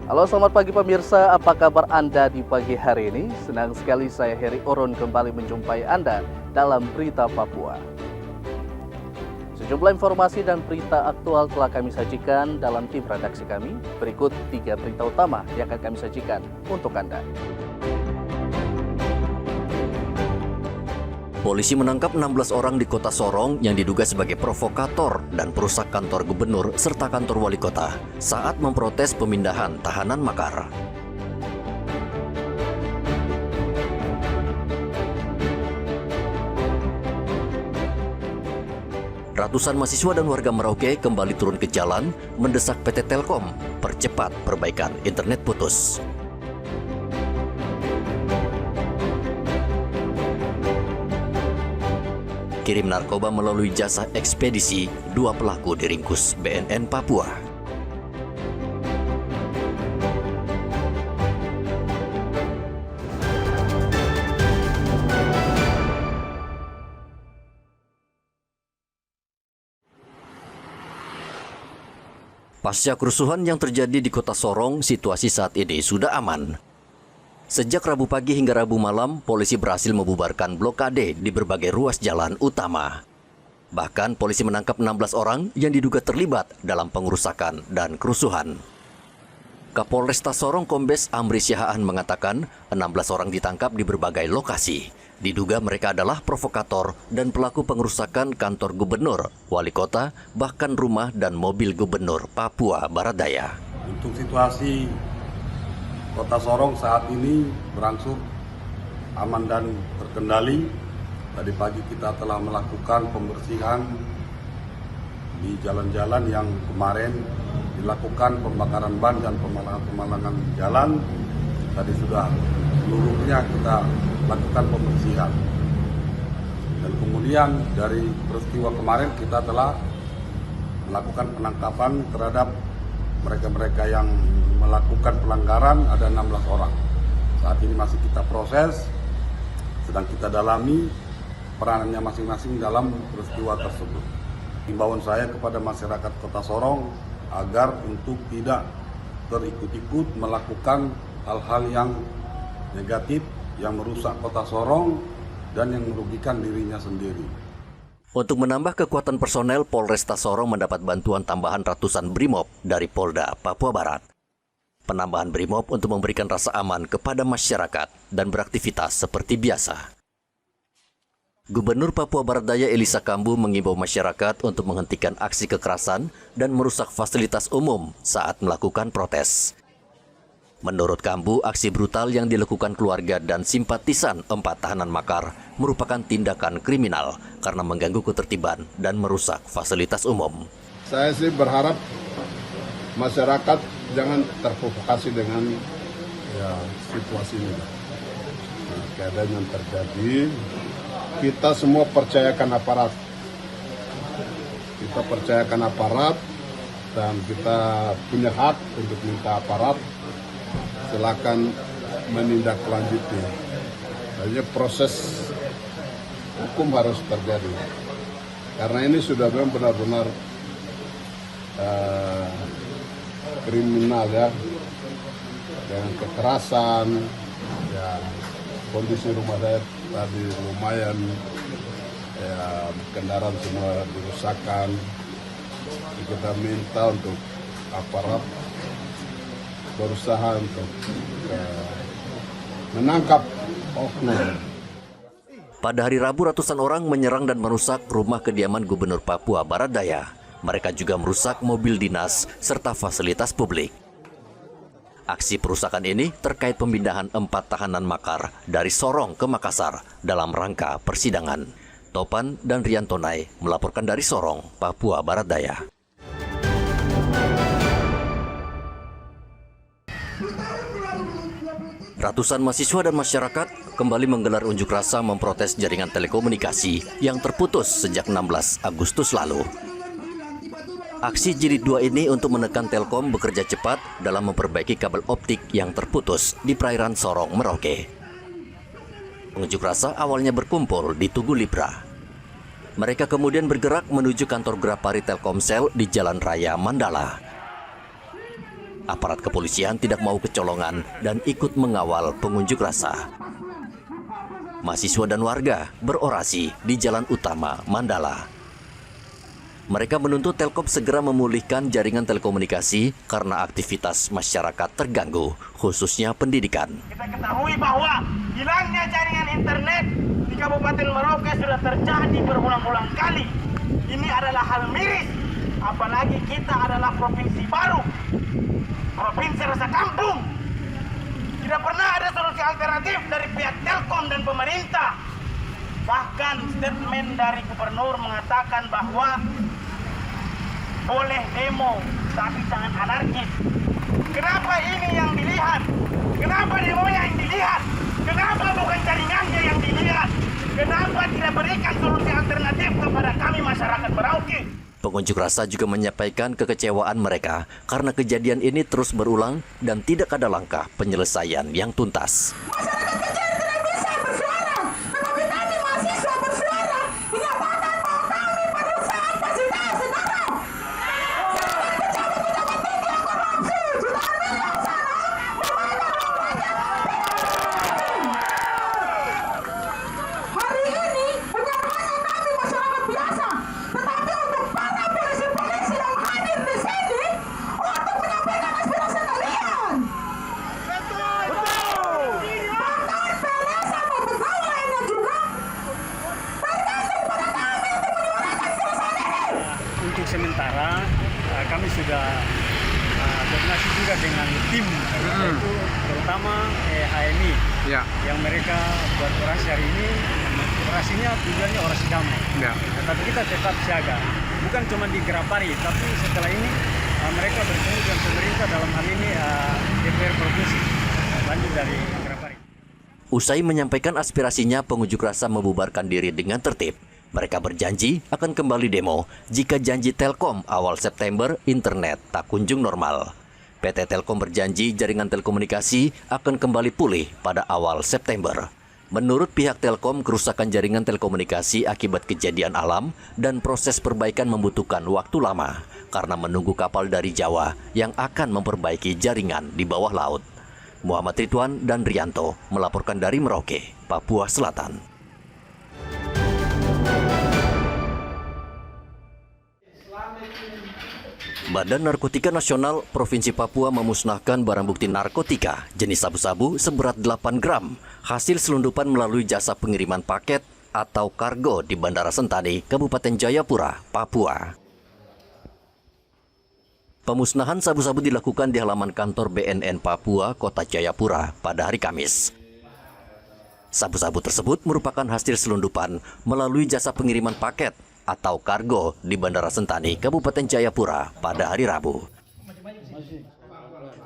Halo, selamat pagi pemirsa, apa kabar Anda di pagi hari ini? Senang sekali saya Heri Oron kembali menjumpai Anda dalam Berita Papua. Sejumlah informasi dan berita aktual telah kami sajikan dalam tim redaksi kami. Berikut 3 berita utama yang akan kami sajikan untuk Anda. Polisi menangkap 16 orang di kota Sorong yang diduga sebagai provokator dan perusak kantor gubernur serta kantor wali kota saat memprotes pemindahan tahanan makar. Ratusan mahasiswa dan warga Merauke kembali turun ke jalan mendesak PT Telkom percepat perbaikan internet putus. Kirim narkoba melalui jasa ekspedisi, 2 pelaku diringkus BNN Papua. Pasca kerusuhan yang terjadi di kota Sorong, situasi saat ini sudah aman. Sejak Rabu pagi hingga Rabu malam, polisi berhasil membubarkan blokade di berbagai ruas jalan utama. Bahkan polisi menangkap 16 orang yang diduga terlibat dalam pengerusakan dan kerusuhan. Kapolresta Sorong Kombes Amri Syahaan mengatakan 16 orang ditangkap di berbagai lokasi. Diduga mereka adalah provokator dan pelaku pengerusakan kantor gubernur, wali kota, bahkan rumah dan mobil gubernur Papua Barat Daya. Untuk situasi Kota Sorong saat ini berangsur aman dan terkendali. Tadi pagi kita telah melakukan pembersihan di jalan-jalan yang kemarin dilakukan pembakaran ban dan pemalangan jalan. Tadi sudah seluruhnya kita lakukan pembersihan. Dan kemudian dari peristiwa kemarin kita telah melakukan penangkapan terhadap mereka-mereka yang melakukan pelanggaran, ada 16 orang. Saat ini masih kita proses, sedang kita dalami peranannya masing-masing dalam peristiwa tersebut. Himbauan saya kepada masyarakat Kota Sorong agar untuk tidak terikut-ikut melakukan hal-hal yang negatif, yang merusak Kota Sorong dan yang merugikan dirinya sendiri. Untuk menambah kekuatan personel, Polresta Sorong mendapat bantuan tambahan ratusan Brimob dari Polda Papua Barat. Penambahan Brimob untuk memberikan rasa aman kepada masyarakat dan beraktivitas seperti biasa. Gubernur Papua Barat Daya Elisa Kambu mengimbau masyarakat untuk menghentikan aksi kekerasan dan merusak fasilitas umum saat melakukan protes. Menurut Kambu, aksi brutal yang dilakukan keluarga dan simpatisan 4 tahanan makar merupakan tindakan kriminal karena mengganggu ketertiban dan merusak fasilitas umum. Saya sih berharap masyarakat jangan terprovokasi dengan situasi ini. Keadaan yang terjadi, kita semua percayakan aparat. Kita percayakan aparat dan kita punya hak untuk minta aparat. Silakan menindaklanjuti. Hanya proses hukum harus terjadi. Karena ini sudah memang benar-benar kriminal ya, dengan kekerasan. Ya, kondisi rumah saya tadi lumayan, ya, kendaraan semua dirusakkan. Kita minta untuk aparat berusaha untuk menangkap oknum. Pada hari Rabu, ratusan orang menyerang dan merusak rumah kediaman Gubernur Papua Barat Daya. Mereka juga merusak mobil dinas serta fasilitas publik. Aksi perusakan ini terkait pemindahan 4 tahanan makar dari Sorong ke Makassar dalam rangka persidangan. Topan dan Riantonai melaporkan dari Sorong, Papua Barat Daya. Ratusan mahasiswa dan masyarakat kembali menggelar unjuk rasa memprotes jaringan telekomunikasi yang terputus sejak 16 Agustus lalu. Aksi Jilid 2 ini untuk menekan Telkom bekerja cepat dalam memperbaiki kabel optik yang terputus di perairan Sorong, Merauke. Pengunjuk rasa awalnya berkumpul di Tugu Libra. Mereka kemudian bergerak menuju kantor Grapari Telkomsel di Jalan Raya Mandala. Aparat kepolisian tidak mau kecolongan dan ikut mengawal pengunjuk rasa. Mahasiswa dan warga berorasi di jalan utama Mandala. Mereka menuntut Telkom segera memulihkan jaringan telekomunikasi karena aktivitas masyarakat terganggu, khususnya pendidikan. Kita ketahui bahwa hilangnya jaringan internet di Kabupaten Merauke sudah terjadi berulang-ulang kali. Ini adalah hal miris, apalagi kita adalah provinsi baru, provinsi rasa kampung. Tidak pernah ada solusi alternatif dari pihak Telkom dan pemerintah. Bahkan statement dari gubernur mengatakan bahwa boleh demo, tapi jangan anarkis. Kenapa ini yang dilihat? Kenapa demonya yang dilihat? Kenapa bukan jaringannya yang dilihat? Kenapa tidak berikan solusi alternatif kepada kami masyarakat Merauke? Pengunjuk rasa juga menyampaikan kekecewaan mereka karena kejadian ini terus berulang dan tidak ada langkah penyelesaian yang tuntas. Untuk sementara kami sudah koordinasi juga dengan tim, yaitu terutama HMI yang mereka buat orasi hari ini. Orasinya tujuannya orasi damai, tetapi kita tetap siaga, bukan cuma di Gerapari, tapi setelah ini mereka bertemu dengan pemerintah, dalam hal ini DPR Provinsi, lanjut dari Gerapari. Usai menyampaikan aspirasinya, pengunjuk rasa membubarkan diri dengan tertib. Mereka berjanji akan kembali demo jika janji Telkom awal September internet tak kunjung normal. PT Telkom berjanji jaringan telekomunikasi akan kembali pulih pada awal September. Menurut pihak Telkom, kerusakan jaringan telekomunikasi akibat kejadian alam dan proses perbaikan membutuhkan waktu lama karena menunggu kapal dari Jawa yang akan memperbaiki jaringan di bawah laut. Muhammad Ridwan dan Rianto melaporkan dari Merauke, Papua Selatan. Badan Narkotika Nasional Provinsi Papua memusnahkan barang bukti narkotika jenis sabu-sabu seberat 8 gram hasil selundupan melalui jasa pengiriman paket atau kargo di Bandara Sentani, Kabupaten Jayapura, Papua. Pemusnahan sabu-sabu dilakukan di halaman kantor BNN Papua, Kota Jayapura pada hari Kamis. Sabu-sabu tersebut merupakan hasil selundupan melalui jasa pengiriman paket atau kargo di Bandara Sentani, Kabupaten Jayapura pada hari Rabu.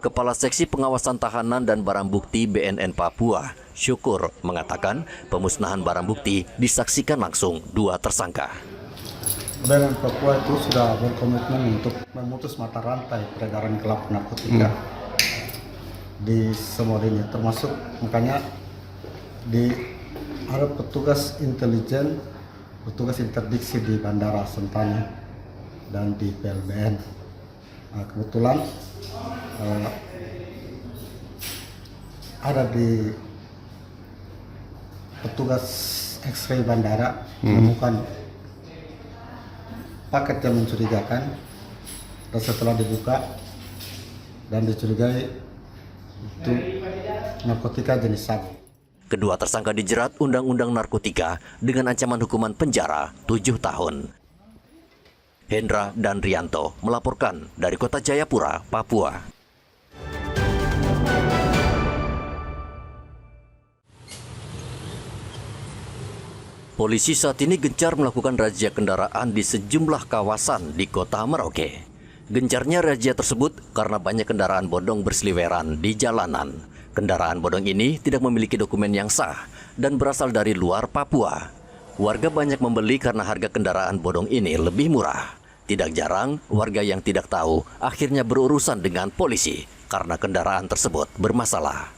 Kepala Seksi Pengawasan Tahanan dan Barang Bukti BNN Papua, Syukur, mengatakan pemusnahan barang bukti disaksikan langsung 2 tersangka. BNN Papua itu sudah berkomitmen untuk memutus mata rantai peredaran gelap narkotika di semua lini, termasuk makanya ada petugas intelijen, petugas interdiksi di Bandara Sentani dan di PLBN. Nah, kebetulan ada di petugas X-ray bandara menemukan paket yang mencurigakan, dan setelah dibuka dan dicurigai itu narkotika jenis sabu. Kedua tersangka dijerat Undang-Undang Narkotika dengan ancaman hukuman penjara 7 tahun. Hendra dan Rianto melaporkan dari Kota Jayapura, Papua. Polisi saat ini gencar melakukan razia kendaraan di sejumlah kawasan di Kota Merauke. Gencarnya razia tersebut karena banyak kendaraan bodong berseliweran di jalanan. Kendaraan bodong ini tidak memiliki dokumen yang sah dan berasal dari luar Papua. Warga banyak membeli karena harga kendaraan bodong ini lebih murah. Tidak jarang, warga yang tidak tahu akhirnya berurusan dengan polisi karena kendaraan tersebut bermasalah.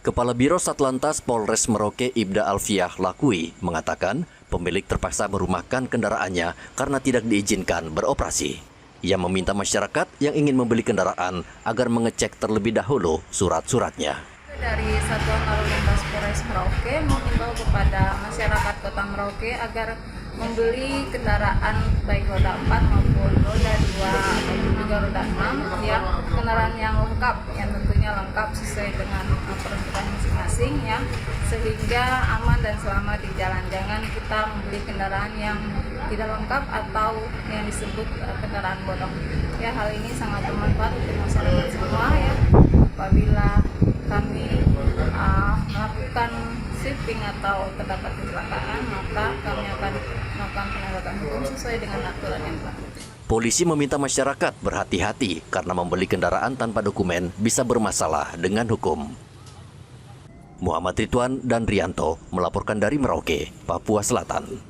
Kepala Biro Satlantas Polres Merauke Ibda Alfiah Lakui mengatakan pemilik terpaksa merumahkan kendaraannya karena tidak diizinkan beroperasi. Ia meminta masyarakat yang ingin membeli kendaraan agar mengecek terlebih dahulu surat-suratnya. Dari Satuan Lalu Lintas Polres Merauke mengimbau kepada masyarakat Kota Merauke agar membeli kendaraan baik roda 4 maupun roda 2 ataupun juga roda 6 ya, kendaraan yang lengkap, yang tentunya lengkap sesuai dengan peruntukan masing-masing ya, sehingga aman dan selamat di jalan. Jangan kita membeli kendaraan yang tidak lengkap atau yang disebut kendaraan bodong. Ya, hal ini sangat bermanfaat untuk masyarakat semua ya. Apabila kami melakukan shipping atau terdapat kecelakaan, maka kami akan melakukan penegakan hukum sesuai dengan aturan yang berlaku. Polisi meminta masyarakat berhati-hati karena membeli kendaraan tanpa dokumen bisa bermasalah dengan hukum. Muhammad Ridwan dan Rianto melaporkan dari Merauke, Papua Selatan.